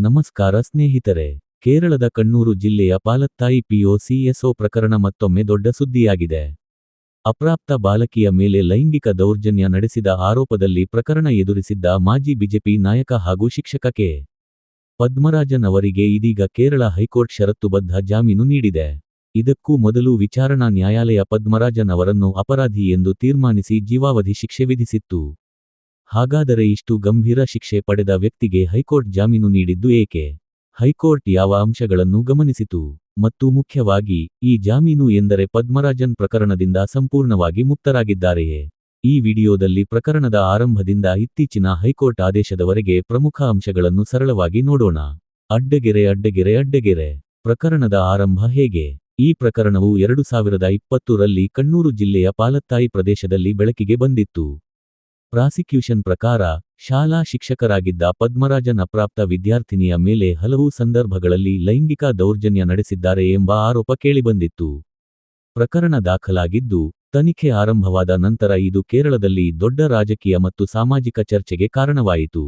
ನಮಸ್ಕಾರ ಸ್ನೇಹಿತರೆ. ಕೇರಳದ ಕಣ್ಣೂರು ಜಿಲ್ಲೆಯ ಪಾಲತ್ತಾಯಿ POCSO ಪ್ರಕರಣ ಮತ್ತೊಮ್ಮೆ ದೊಡ್ಡ ಸುದ್ದಿಯಾಗಿದೆ. ಅಪ್ರಾಪ್ತ ಬಾಲಕಿಯ ಮೇಲೆ ಲೈಂಗಿಕ ದೌರ್ಜನ್ಯ ನಡೆಸಿದ ಆರೋಪದಲ್ಲಿ ಪ್ರಕರಣ ಎದುರಿಸಿದ್ದ ಮಾಜಿ ಬಿಜೆಪಿ ನಾಯಕ ಹಾಗೂ ಶಿಕ್ಷಕ ಕೆ. ಪದ್ಮರಾಜನ್ ಅವರಿಗೆ ಇದೀಗ ಕೇರಳ ಹೈಕೋರ್ಟ್ ಷರತ್ತುಬದ್ಧ ಜಾಮೀನು ನೀಡಿದೆ. ಇದಕ್ಕೂ ಮೊದಲು ವಿಚಾರಣಾ ನ್ಯಾಯಾಲಯ ಪದ್ಮರಾಜನ್ ಅವರನ್ನು ಅಪರಾಧಿ ಎಂದು ತೀರ್ಮಾನಿಸಿ ಜೀವಾವಧಿ ಶಿಕ್ಷೆ ವಿಧಿಸಿತ್ತು. ಹಾಗಾದರೆ ಇಷ್ಟು ಗಂಭೀರ ಶಿಕ್ಷೆ ಪಡೆದ ವ್ಯಕ್ತಿಗೆ ಹೈಕೋರ್ಟ್ ಜಾಮೀನು ನೀಡಿದ್ದು ಏಕೆ? ಹೈಕೋರ್ಟ್ ಯಾವ ಅಂಶಗಳನ್ನು ಗಮನಿಸಿತು? ಮತ್ತು ಮುಖ್ಯವಾಗಿ, ಈ ಜಾಮೀನು ಎಂದರೆ ಪದ್ಮರಾಜನ್ ಪ್ರಕರಣದಿಂದ ಸಂಪೂರ್ಣವಾಗಿ ಮುಕ್ತರಾಗಿದ್ದಾರೆಯೇ? ಈ ವಿಡಿಯೋದಲ್ಲಿ ಪ್ರಕರಣದ ಆರಂಭದಿಂದ ಇತ್ತೀಚಿನ ಹೈಕೋರ್ಟ್ ಆದೇಶದವರೆಗೆ ಪ್ರಮುಖ ಅಂಶಗಳನ್ನು ಸರಳವಾಗಿ ನೋಡೋಣ. ಅಡ್ಡಗೆರೆ. ಪ್ರಕರಣದ ಆರಂಭ ಹೇಗೆ? ಈ ಪ್ರಕರಣವು 2020ರಲ್ಲಿ ಕಣ್ಣೂರು ಜಿಲ್ಲೆಯ ಪಾಲತ್ತಾಯಿ ಪ್ರದೇಶದಲ್ಲಿ ಬೆಳಕಿಗೆ ಬಂದಿತ್ತು. ಪ್ರಾಸಿಕ್ಯೂಷನ್ ಪ್ರಕಾರ, ಶಾಲಾ ಶಿಕ್ಷಕರಾಗಿದ್ದ ಪದ್ಮರಾಜನ್ ಅಪ್ರಾಪ್ತ ವಿದ್ಯಾರ್ಥಿನಿಯ ಮೇಲೆ ಹಲವು ಸಂದರ್ಭಗಳಲ್ಲಿ ಲೈಂಗಿಕ ದೌರ್ಜನ್ಯ ನಡೆಸಿದ್ದಾರೆ ಎಂಬ ಆರೋಪ ಕೇಳಿಬಂದಿತ್ತು. ಪ್ರಕರಣ ದಾಖಲಾಗಿದ್ದು, ತನಿಖೆ ಆರಂಭವಾದ ನಂತರ ಇದು ಕೇರಳದಲ್ಲಿ ದೊಡ್ಡ ರಾಜಕೀಯ ಮತ್ತು ಸಾಮಾಜಿಕ ಚರ್ಚೆಗೆ ಕಾರಣವಾಯಿತು.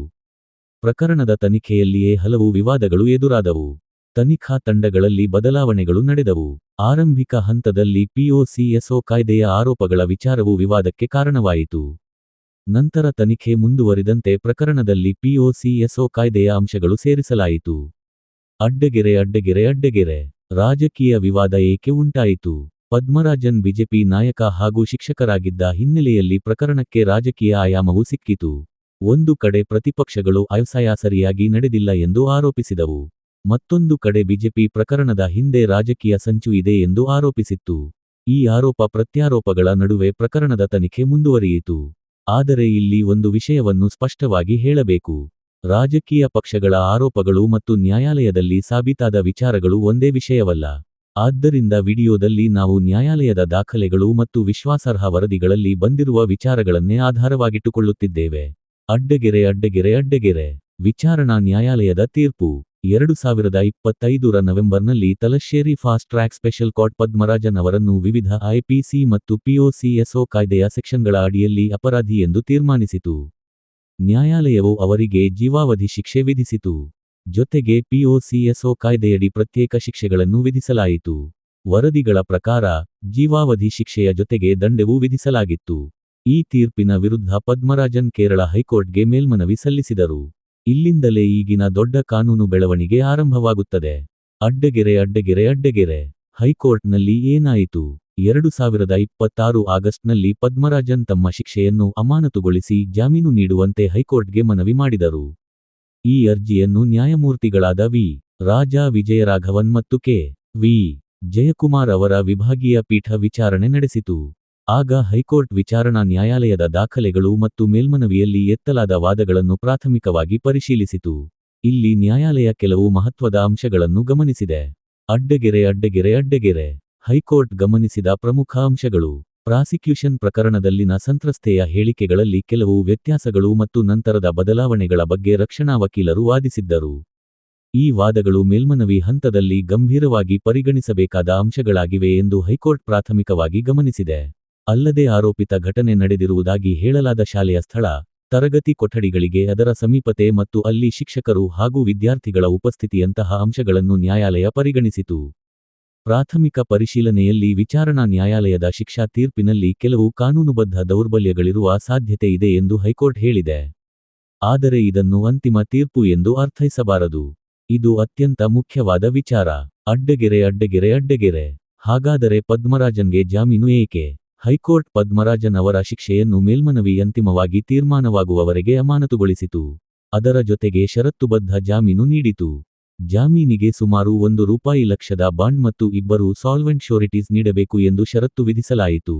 ಪ್ರಕರಣದ ತನಿಖೆಯಲ್ಲಿಯೇ ಹಲವು ವಿವಾದಗಳು ಎದುರಾದವು. ತನಿಖಾ ತಂಡಗಳಲ್ಲಿ ಬದಲಾವಣೆಗಳು ನಡೆದವು. ಆರಂಭಿಕ ಹಂತದಲ್ಲಿ POCSO ಕಾಯ್ದೆಯ ಆರೋಪಗಳ ವಿಚಾರವು ವಿವಾದಕ್ಕೆ ಕಾರಣವಾಯಿತು. ನಂತರ ತನಿಖೆ ಮುಂದುವರಿದಂತೆ ಪ್ರಕರಣದಲ್ಲಿ POCSO ಕಾಯ್ದೆಯ ಅಂಶಗಳು ಸೇರಿಸಲಾಯಿತು. ಅಡ್ಡಗೆರೆ. ರಾಜಕೀಯ ವಿವಾದ ಏಕೆ ಉಂಟಾಯಿತು? ಪದ್ಮರಾಜನ್ ಬಿಜೆಪಿ ನಾಯಕ ಹಾಗೂ ಶಿಕ್ಷಕರಾಗಿದ್ದ ಹಿನ್ನೆಲೆಯಲ್ಲಿ ಪ್ರಕರಣಕ್ಕೆ ರಾಜಕೀಯ ಆಯಾಮವು ಸಿಕ್ಕಿತು. ಒಂದು ಕಡೆ ಪ್ರತಿಪಕ್ಷಗಳು ಸರಿಯಾಗಿ ನಡೆದಿಲ್ಲ ಎಂದು ಆರೋಪಿಸಿದವು. ಮತ್ತೊಂದು ಕಡೆ ಬಿಜೆಪಿ ಪ್ರಕರಣದ ಹಿಂದೆ ರಾಜಕೀಯ ಸಂಚು ಇದೆ ಎಂದು ಆರೋಪಿಸಿತ್ತು. ಈ ಆರೋಪ ಪ್ರತ್ಯಾರೋಪಗಳ ನಡುವೆ ಪ್ರಕರಣದ ತನಿಖೆ ಮುಂದುವರಿಯಿತು. ಆದರೆ ಇಲ್ಲಿ ಒಂದು ವಿಷಯವನ್ನು ಸ್ಪಷ್ಟವಾಗಿ ಹೇಳಬೇಕು. ರಾಜಕೀಯ ಪಕ್ಷಗಳ ಆರೋಪಗಳು ಮತ್ತು ನ್ಯಾಯಾಲಯದಲ್ಲಿ ಸಾಬೀತಾದ ವಿಚಾರಗಳು ಒಂದೇ ವಿಷಯವಲ್ಲ. ಆದ್ದರಿಂದ ವಿಡಿಯೋದಲ್ಲಿ ನಾವು ನ್ಯಾಯಾಲಯದ ದಾಖಲೆಗಳು ಮತ್ತು ವಿಶ್ವಾಸಾರ್ಹ ವರದಿಗಳಲ್ಲಿ ಬಂದಿರುವ ವಿಚಾರಗಳನ್ನೇ ಆಧಾರವಾಗಿಟ್ಟುಕೊಳ್ಳುತ್ತಿದ್ದೇವೆ. ಅಡ್ಡಗೆರೆ. ವಿಚಾರಣಾ ನ್ಯಾಯಾಲಯದ ತೀರ್ಪು. 2025ರ ನವೆಂಬರ್ನಲ್ಲಿ ತಲಶ್ಶೇರಿ fast track special court Padmarajan ಅವರನ್ನು ವಿವಿಧ IPC ಮತ್ತು POCSO ಕಾಯ್ದೆಯ ಸೆಕ್ಷನ್ಗಳ ಅಡಿಯಲ್ಲಿ ಅಪರಾಧಿ ಎಂದು ತೀರ್ಮಾನಿಸಿತು. ನ್ಯಾಯಾಲಯವು ಅವರಿಗೆ ಜೀವಾವಧಿ ಶಿಕ್ಷೆ ವಿಧಿಸಿತು. ಜೊತೆಗೆ POCSO ಕಾಯ್ದೆಯಡಿ ಪ್ರತ್ಯೇಕ ಶಿಕ್ಷೆಗಳನ್ನು ವಿಧಿಸಲಾಯಿತು. ವರದಿಗಳ ಪ್ರಕಾರ, ಜೀವಾವಧಿ ಶಿಕ್ಷೆಯ ಜೊತೆಗೆ ದಂಡವೂ ವಿಧಿಸಲಾಗಿತ್ತು. ಈ ತೀರ್ಪಿನ ವಿರುದ್ಧ ಪದ್ಮರಾಜನ್ ಕೇರಳ ಹೈಕೋರ್ಟ್ಗೆ ಮೇಲ್ಮನವಿ ಸಲ್ಲಿಸಿದರು. ಇಲ್ಲಿಂದಲೇ ಈಗಿನ ದೊಡ್ಡ ಕಾನೂನು ಬೆಳವಣಿಗೆ ಆರಂಭವಾಗುತ್ತದೆ. ಅಡ್ಡಗೆರೆ. ಹೈಕೋರ್ಟ್ನಲ್ಲಿ ಏನಾಯಿತು? 2026 ಆಗಸ್ಟ್ನಲ್ಲಿ ಪದ್ಮರಾಜನ್ ತಮ್ಮ ಶಿಕ್ಷೆಯನ್ನು ಅಮಾನತುಗೊಳಿಸಿ ಜಾಮೀನು ನೀಡುವಂತೆ ಹೈಕೋರ್ಟ್ಗೆ ಮನವಿ ಮಾಡಿದರು. ಈ ಅರ್ಜಿಯನ್ನು ನ್ಯಾಯಮೂರ್ತಿಗಳಾದ ವಿ. ರಾಜಾ ವಿಜಯರಾಘವನ್ ಮತ್ತು ಕೆ. ವಿ. ಜಯಕುಮಾರ್ ಅವರ ವಿಭಾಗೀಯ ಪೀಠ ವಿಚಾರಣೆ ನಡೆಸಿತು. ಆಗ ಹೈಕೋರ್ಟ್ ವಿಚಾರಣಾ ನ್ಯಾಯಾಲಯದ ದಾಖಲೆಗಳು ಮತ್ತು ಮೇಲ್ಮನವಿಯಲ್ಲಿ ಎತ್ತಲಾದ ವಾದಗಳನ್ನು ಪ್ರಾಥಮಿಕವಾಗಿ ಪರಿಶೀಲಿಸಿತು. ಇಲ್ಲಿ ನ್ಯಾಯಾಲಯ ಕೆಲವು ಮಹತ್ವದ ಅಂಶಗಳನ್ನು ಗಮನಿಸಿದೆ. ಅಡ್ಡಗೆರೆ. ಹೈಕೋರ್ಟ್ ಗಮನಿಸಿದ ಪ್ರಮುಖ ಅಂಶಗಳು. ಪ್ರಾಸಿಕ್ಯೂಷನ್ ಪ್ರಕರಣದಲ್ಲಿನ ಸಂತ್ರಸ್ತೆಯ ಹೇಳಿಕೆಗಳಲ್ಲಿ ಕೆಲವು ವ್ಯತ್ಯಾಸಗಳು ಮತ್ತು ನಂತರದ ಬದಲಾವಣೆಗಳ ಬಗ್ಗೆ ರಕ್ಷಣಾ ವಕೀಲರು ವಾದಿಸಿದ್ದರು. ಈ ವಾದಗಳು ಮೇಲ್ಮನವಿ ಹಂತದಲ್ಲಿ ಗಂಭೀರವಾಗಿ ಪರಿಗಣಿಸಬೇಕಾದ ಅಂಶಗಳಾಗಿವೆ ಎಂದು ಹೈಕೋರ್ಟ್ ಪ್ರಾಥಮಿಕವಾಗಿ ಗಮನಿಸಿದೆ. ಅಲ್ಲದೆ ಆರೋಪಿತ ಘಟನೆ ನಡೆದಿರುವುದಾಗಿ ಹೇಳಲಾದ ಶಾಲೆಯ ಸ್ಥಳ, ತರಗತಿ ಕೊಠಡಿಗಳಿಗೆ ಅದರ ಸಮೀಪತೆ ಮತ್ತು ಅಲ್ಲಿ ಶಿಕ್ಷಕರು ಹಾಗೂ ವಿದ್ಯಾರ್ಥಿಗಳ ಉಪಸ್ಥಿತಿಯಂತಹ ಅಂಶಗಳನ್ನು ನ್ಯಾಯಾಲಯ ಪರಿಗಣಿಸಿತು. ಪ್ರಾಥಮಿಕ ಪರಿಶೀಲನೆಯಲ್ಲಿ ವಿಚಾರಣಾ ನ್ಯಾಯಾಲಯದ ಶಿಕ್ಷಾ ತೀರ್ಪಿನಲ್ಲಿ ಕೆಲವು ಕಾನೂನುಬದ್ಧ ದೌರ್ಬಲ್ಯಗಳಿರುವ ಸಾಧ್ಯತೆ ಇದೆ ಎಂದು ಹೈಕೋರ್ಟ್ ಹೇಳಿದೆ. ಆದರೆ ಇದನ್ನು ಅಂತಿಮ ತೀರ್ಪು ಎಂದು ಅರ್ಥೈಸಬಾರದು. ಇದು ಅತ್ಯಂತ ಮುಖ್ಯವಾದ ವಿಚಾರ. ಅಡ್ಡಗೆರೆ. ಹಾಗಾದರೆ ಪದ್ಮರಾಜನ್ಗೆ ಜಾಮೀನು ಏಕೆ? ಹೈಕೋರ್ಟ್ ಪದ್ಮರಾಜನ್ ಅವರ ಶಿಕ್ಷೆಯನ್ನು ಮೇಲ್ಮನವಿ ಅಂತಿಮವಾಗಿ ತೀರ್ಮಾನವಾಗುವವರೆಗೆ ಅಮಾನತುಗೊಳಿಸಿತು. ಅದರ ಜೊತೆಗೆ ಷರತ್ತುಬದ್ಧ ಜಾಮೀನು ನೀಡಿತು. ಜಾಮೀನಿಗೆ ಸುಮಾರು ₹1 ಲಕ್ಷದ ಬಾಂಡ್ ಮತ್ತು 2 ಸಾಲ್ವೆಂಟ್ ಶ್ಯೂರಿಟೀಸ್ ನೀಡಬೇಕು ಎಂದು ಷರತ್ತು ವಿಧಿಸಲಾಯಿತು.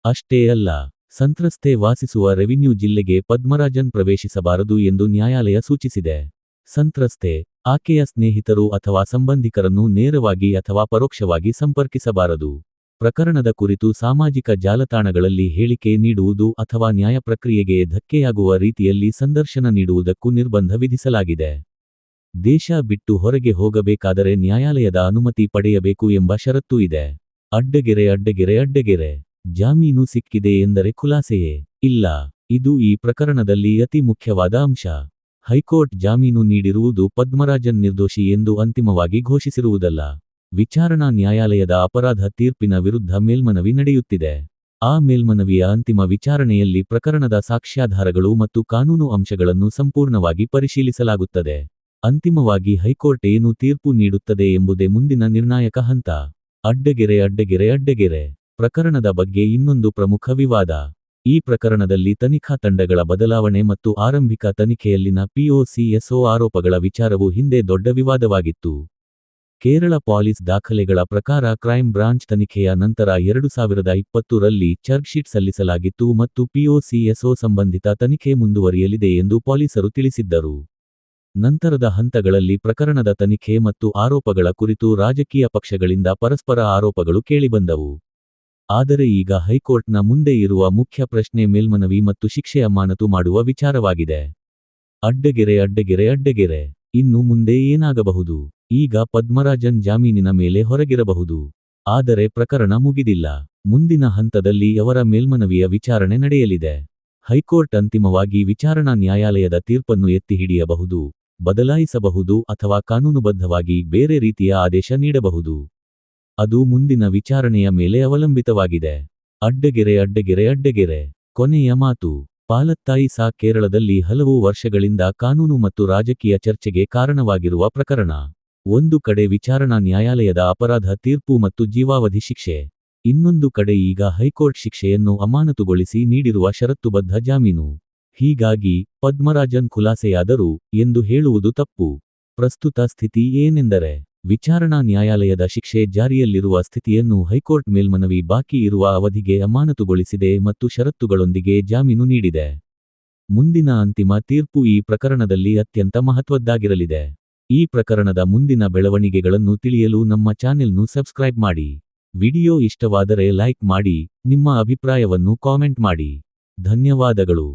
ಅಷ್ಟೇ ಅಲ್ಲ, ಸಂತ್ರಸ್ತೆ ವಾಸಿಸುವ ರೆವಿನ್ಯೂ ಜಿಲ್ಲೆಗೆ ಪದ್ಮರಾಜನ್ ಪ್ರವೇಶಿಸಬಾರದು ಎಂದು ನ್ಯಾಯಾಲಯ ಸೂಚಿಸಿದೆ. ಸಂತ್ರಸ್ತೆ, ಆಕೆಯ ಸ್ನೇಹಿತರು ಅಥವಾ ಸಂಬಂಧಿಕರನ್ನು ನೇರವಾಗಿ ಅಥವಾ ಪರೋಕ್ಷವಾಗಿ ಸಂಪರ್ಕಿಸಬಾರದು. ಪ್ರಕರಣದ ಕುರಿತು ಸಾಮಾಜಿಕ ಜಾಲತಾಣಗಳಲ್ಲಿ ಹೇಳಿಕೆ ನೀಡುವುದು ಅಥವಾ ನ್ಯಾಯ ಪ್ರಕ್ರಿಯೆಗೆ ಧಕ್ಕೆಯಾಗುವ ರೀತಿಯಲ್ಲಿ ಸಂದರ್ಶನ ನೀಡುವುದಕ್ಕೂ ನಿರ್ಬಂಧ ವಿಧಿಸಲಾಗಿದೆ. ದೇಶ ಬಿಟ್ಟು ಹೊರಗೆ ಹೋಗಬೇಕಾದರೆ ನ್ಯಾಯಾಲಯದ ಅನುಮತಿ ಪಡೆಯಬೇಕು ಎಂಬ ಷರತ್ತು ಇದೆ. ಅಡ್ಡಗೆರೆ. ಜಾಮೀನು ಸಿಕ್ಕಿದೆ ಎಂದರೆ ಖುಲಾಸೆಯೇ? ಇಲ್ಲ. ಇದು ಈ ಪ್ರಕರಣದಲ್ಲಿ ಅತಿ ಮುಖ್ಯವಾದ ಅಂಶ. ಹೈಕೋರ್ಟ್ ಜಾಮೀನು ನೀಡಿರುವುದು ಪದ್ಮರಾಜನ್ ನಿರ್ದೋಷಿ ಎಂದು ಅಂತಿಮವಾಗಿ ಘೋಷಿಸಿರುವುದಲ್ಲ. ವಿಚಾರಣಾ ನ್ಯಾಯಾಲಯದ ಅಪರಾಧ ತೀರ್ಪಿನ ವಿರುದ್ಧ ಮೇಲ್ಮನವಿ ನಡೆಯುತ್ತಿದೆ. ಆ ಮೇಲ್ಮನವಿಯ ಅಂತಿಮ ವಿಚಾರಣೆಯಲ್ಲಿ ಪ್ರಕರಣದ ಸಾಕ್ಷ್ಯಾಧಾರಗಳು ಮತ್ತು ಕಾನೂನು ಅಂಶಗಳನ್ನು ಸಂಪೂರ್ಣವಾಗಿ ಪರಿಶೀಲಿಸಲಾಗುತ್ತದೆ. ಅಂತಿಮವಾಗಿ ಹೈಕೋರ್ಟ್ ಏನು ತೀರ್ಪು ನೀಡುತ್ತದೆ ಎಂಬುದೇ ಮುಂದಿನ ನಿರ್ಣಾಯಕ ಹಂತ. ಅಡ್ಡಗೆರೆ ಪ್ರಕರಣದ ಬಗ್ಗೆ ಇನ್ನೊಂದು ಪ್ರಮುಖ ವಿವಾದ. ಈ ಪ್ರಕರಣದಲ್ಲಿ ತನಿಖಾ ತಂಡಗಳ ಬದಲಾವಣೆ ಮತ್ತು ಆರಂಭಿಕ ತನಿಖೆಯಲ್ಲಿನ POCSO ಆರೋಪಗಳ ವಿಚಾರವು ಹಿಂದೆ ದೊಡ್ಡ ವಿವಾದವಾಗಿತ್ತು. ಕೇರಳ ಪೊಲೀಸ್ ದಾಖಲೆಗಳ ಪ್ರಕಾರ ಕ್ರೈಮ್ ಬ್ರಾಂಚ್ ತನಿಖೆಯ ನಂತರ 2020ರಲ್ಲಿ ಚಾರ್ಜ್ಶೀಟ್ ಸಲ್ಲಿಸಲಾಗಿತ್ತು ಮತ್ತು POCSO ಸಂಬಂಧಿತ ತನಿಖೆ ಮುಂದುವರಿಯಲಿದೆ ಎಂದು ಪೊಲೀಸರು ತಿಳಿಸಿದ್ದರು. ನಂತರದ ಹಂತಗಳಲ್ಲಿ ಪ್ರಕರಣದ ತನಿಖೆ ಮತ್ತು ಆರೋಪಗಳ ಕುರಿತು ರಾಜಕೀಯ ಪಕ್ಷಗಳಿಂದ ಪರಸ್ಪರ ಆರೋಪಗಳು ಕೇಳಿಬಂದವು. ಆದರೆ ಈಗ ಹೈಕೋರ್ಟ್ನ ಮುಂದೆ ಇರುವ ಮುಖ್ಯ ಪ್ರಶ್ನೆ ಮೇಲ್ಮನವಿ ಮತ್ತು ಶಿಕ್ಷೆ ಅಮಾನತು ಮಾಡುವ ವಿಚಾರವಾಗಿದೆ. ಅಡ್ಡಗೆರೆ ಇನ್ನು ಮುಂದೆ ಏನಾಗಬಹುದು? ಈಗ ಪದ್ಮರಾಜನ್ ಜಾಮೀನಿನ ಮೇಲೆ ಹೊರಗಿರಬಹುದು. ಆದರೆ ಪ್ರಕರಣ ಮುಗಿದಿಲ್ಲ. ಮುಂದಿನ ಹಂತದಲ್ಲಿ ಅವರ ಮೇಲ್ಮನವಿಯ ವಿಚಾರಣೆ ನಡೆಯಲಿದೆ. ಹೈಕೋರ್ಟ್ ಅಂತಿಮವಾಗಿ ವಿಚಾರಣಾ ನ್ಯಾಯಾಲಯದ ತೀರ್ಪನ್ನು ಎತ್ತಿಹಿಡಿಯಬಹುದು, ಬದಲಾಯಿಸಬಹುದು ಅಥವಾ ಕಾನೂನುಬದ್ಧವಾಗಿ ಬೇರೆ ರೀತಿಯ ಆದೇಶ ನೀಡಬಹುದು. ಅದು ಮುಂದಿನ ವಿಚಾರಣೆಯ ಮೇಲೆ ಅವಲಂಬಿತವಾಗಿದೆ. ಅಡ್ಡಗೆರೆ ಕೊನೆಯ ಮಾತು. ಪಾಲತ್ತಾಯಿ ಸಾ ಕೇರಳದಲ್ಲಿ ಹಲವು ವರ್ಷಗಳಿಂದ ಕಾನೂನು ಮತ್ತು ರಾಜಕೀಯ ಚರ್ಚೆಗೆ ಕಾರಣವಾಗಿರುವ ಪ್ರಕರಣ. ಒಂದು ಕಡೆ ವಿಚಾರಣಾ ನ್ಯಾಯಾಲಯದ ಅಪರಾಧ ತೀರ್ಪು ಮತ್ತು ಜೀವಾವಧಿ ಶಿಕ್ಷೆ. ಇನ್ನೊಂದು ಕಡೆ ಈಗ ಹೈಕೋರ್ಟ್ ಶಿಕ್ಷೆಯನ್ನು ಅಮಾನತುಗೊಳಿಸಿ ನೀಡಿರುವ ಷರತ್ತುಬದ್ಧ ಜಾಮೀನು. ಹೀಗಾಗಿ ಪದ್ಮರಾಜನ್ ಖುಲಾಸೆಯಾದರು ಎಂದು ಹೇಳುವುದು ತಪ್ಪು. ಪ್ರಸ್ತುತ ಸ್ಥಿತಿ ಏನೆಂದರೆ, ವಿಚಾರಣಾ ನ್ಯಾಯಾಲಯದ ಶಿಕ್ಷೆ ಜಾರಿಯಲ್ಲಿರುವ ಸ್ಥಿತಿಯನ್ನು ಹೈಕೋರ್ಟ್ ಮೇಲ್ಮನವಿ ಬಾಕಿ ಇರುವ ಅವಧಿಗೆ ಅಮಾನತುಗೊಳಿಸಿದೆ ಮತ್ತು ಷರತ್ತುಗಳೊಂದಿಗೆ ಜಾಮೀನು ನೀಡಿದೆ. ಮುಂದಿನ ಅಂತಿಮ ತೀರ್ಪು ಈ ಪ್ರಕರಣದಲ್ಲಿ ಅತ್ಯಂತ ಮಹತ್ವದ್ದಾಗಿರಲಿದೆ. ಈ ಪ್ರಕರಣದ ಮುಂದಿನ ಬೆಳವಣಿಗೆಗಳನ್ನು ತಿಳಿಯಲು ನಮ್ಮ ಚಾನೆಲ್ను ಸಬ್ಸ್ಕ್ರೈಬ್ ಮಾಡಿ. ವಿಡಿಯೋ ಇಷ್ಟವಾದರೆ ಲೈಕ್ ಮಾಡಿ, ನಿಮ್ಮ ಅಭಿಪ್ರಾಯವನ್ನು ಕಾಮೆಂಟ್ ಮಾಡಿ. ಧನ್ಯವಾದಗಳು.